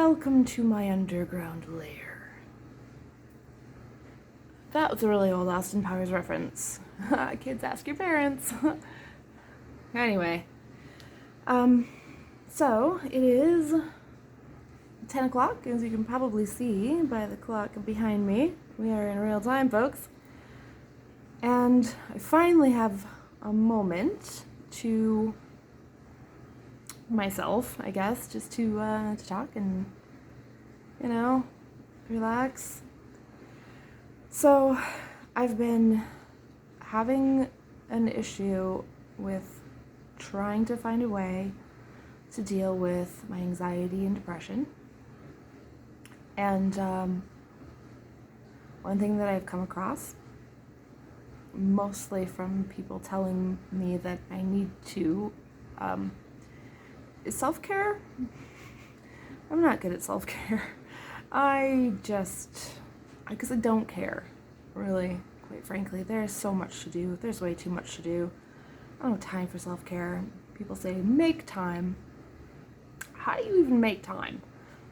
Welcome to my underground lair. That was a really old Austin Powers reference. Kids, ask your parents. Anyway, so it is 10 o'clock, as you can probably see by the clock behind me. We are in real time, folks. And I finally have a moment to myself, I guess, just to talk and, relax. So I've been having an issue with trying to find a way to deal with my anxiety and depression. And one thing that I've come across, mostly from people telling me that I need to, is self-care. I'm not good at self-care. Because I don't care, really, quite frankly. There's so much to do. There's way too much to do. I don't have time for self-care. People say, make time. How do you even make time,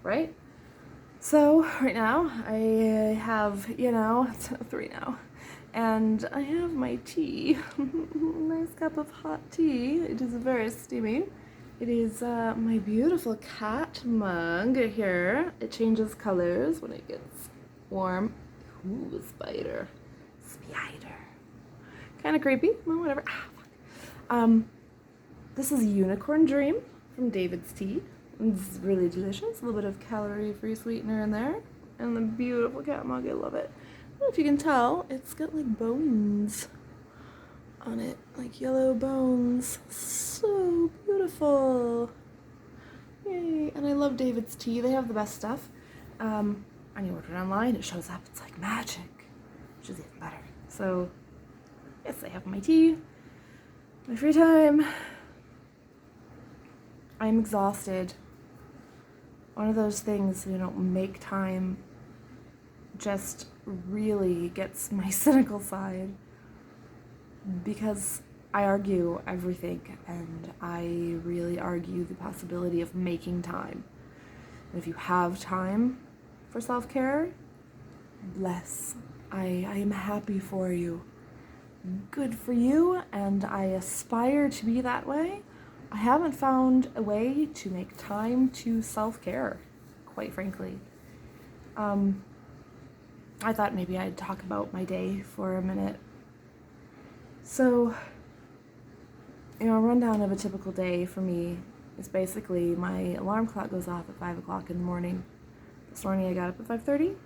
right? So, right now, I have, it's 3 now, and I have my tea. Nice cup of hot tea. It is very steamy. It is my beautiful cat mug here. It changes colors when it gets warm. Ooh, spider. Kind of creepy, well, whatever. This is Unicorn Dream from David's Tea. It's really delicious. A little bit of calorie-free sweetener in there. And the beautiful cat mug, I love it. I don't know if you can tell, it's got like bones on it, like yellow bones. So beautiful. Yay. And I love David's Tea. They have the best stuff. And you order it online, it shows up. It's like magic, which is even better. So, yes, I have my tea, my free time. I'm exhausted. One of those things, make time just really gets my cynical side, because I argue everything, and I really argue the possibility of making time. And if you have time for self-care, bless. I am happy for you. Good for you, and I aspire to be that way. I haven't found a way to make time to self-care, quite frankly. I thought maybe I'd talk about my day for a minute. So, a rundown of a typical day for me is basically my alarm clock goes off at 5 o'clock in the morning. This morning I got up at 5:30,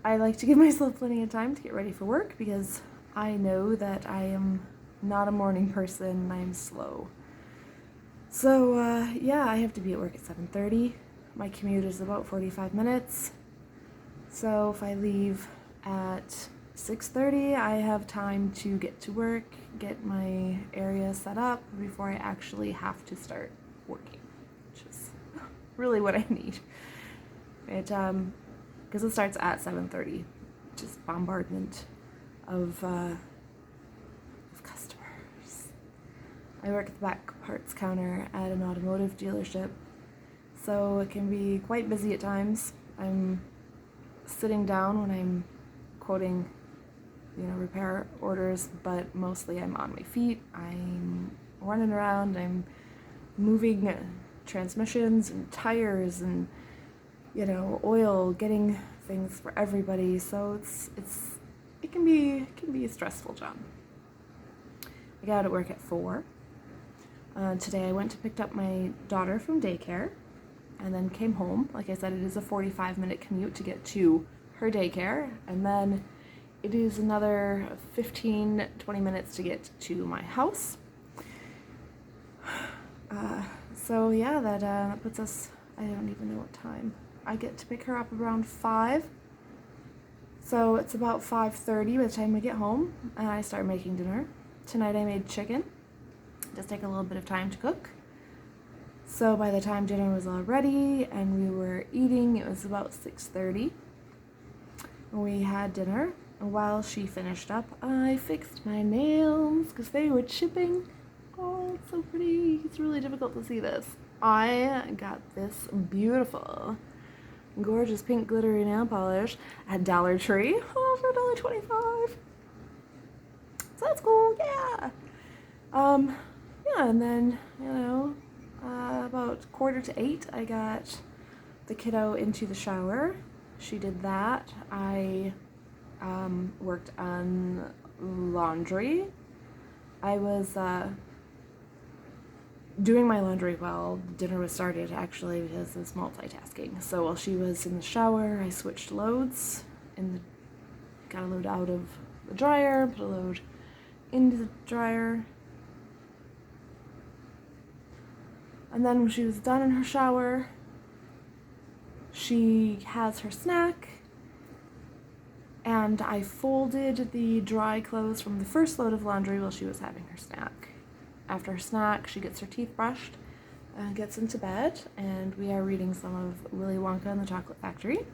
I like to give myself plenty of time to get ready for work, because I know that I am not a morning person, I'm slow. So, I have to be at work at 7:30. My commute is about 45 minutes. So if I leave at 6:30, I have time to get to work, get my area set up before I actually have to start working, which is really what I need. Because it starts at 7:30, just bombardment of customers. I work at the back parts counter at an automotive dealership, so it can be quite busy at times. I'm sitting down when I'm quoting, repair orders, but mostly I'm on my feet. I'm running around, I'm moving transmissions and tires and oil, getting things for everybody. So it can be a stressful job. I got out of work at 4. Today I went to pick up my daughter from daycare and then came home. Like I said, it is a 45-minute commute to get to her daycare, and then it is another 15-20 minutes to get to my house. That puts us, I don't even know what time. I get to pick her up around 5. So it's about 5:30 by the time we get home, and I start making dinner. Tonight I made chicken. It does take a little bit of time to cook. So by the time dinner was all ready and we were eating, it was about 6:30. We had dinner, and while she finished up, I fixed my nails because they were chipping. Oh, it's so pretty. It's really difficult to see this. I got this beautiful, gorgeous pink glittery nail polish at Dollar Tree for $1.25. So that's cool, yeah. Yeah, and then, about 7:45, I got the kiddo into the shower. She did that. I worked on laundry. I was doing my laundry while dinner was started, actually, because it was multitasking. So while she was in the shower, I switched loads and got a load out of the dryer, put a load into the dryer. And then when she was done in her shower, she has her snack, and I folded the dry clothes from the first load of laundry while she was having her snack. After her snack, she gets her teeth brushed and gets into bed, and we are reading some of Willy Wonka and the Chocolate Factory.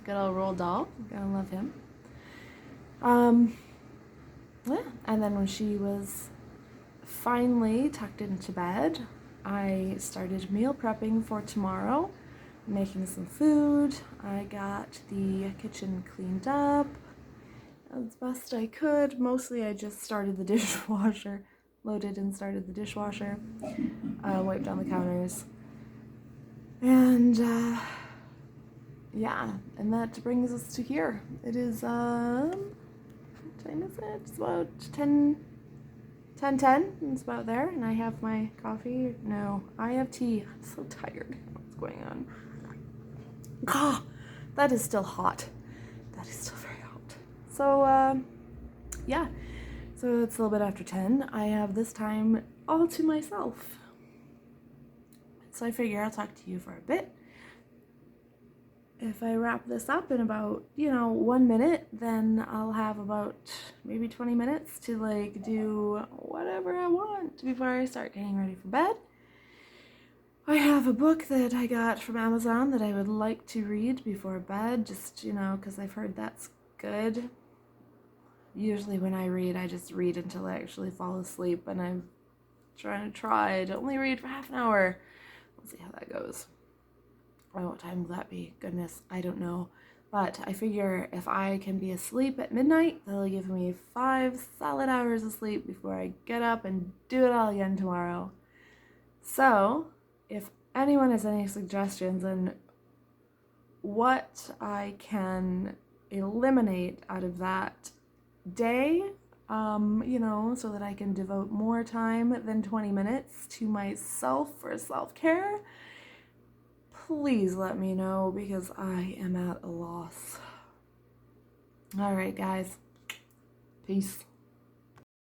Good old Roald Dahl, gotta love him. Yeah, and then when she was finally tucked into bed, I started meal prepping for tomorrow, making some food. I got the kitchen cleaned up as best I could. Mostly I just started the dishwasher, loaded and started the dishwasher, wiped down the counters, and yeah, and that brings us to here. It is, what time is it? It's about 10:10. It's about there, and I have my coffee. No, I have tea. I'm so tired. What's going on? Ah, that is still hot. That is still very hot. So, yeah. So it's a little bit after 10. I have this time all to myself. So I figure I'll talk to you for a bit. If I wrap this up in about, 1 minute, then I'll have about maybe 20 minutes to do whatever I want before I start getting ready for bed. I have a book that I got from Amazon that I would like to read before bed, just, because I've heard that's good. Usually when I read, I just read until I actually fall asleep, and I'm trying to only read for half an hour. We'll see how that goes. What time will that be? Goodness, I don't know. But I figure if I can be asleep at midnight, that'll give me 5 solid hours of sleep before I get up and do it all again tomorrow. So, if anyone has any suggestions on what I can eliminate out of that day, so that I can devote more time than 20 minutes to myself for self-care, please let me know, because I am at a loss. All right, guys. Peace.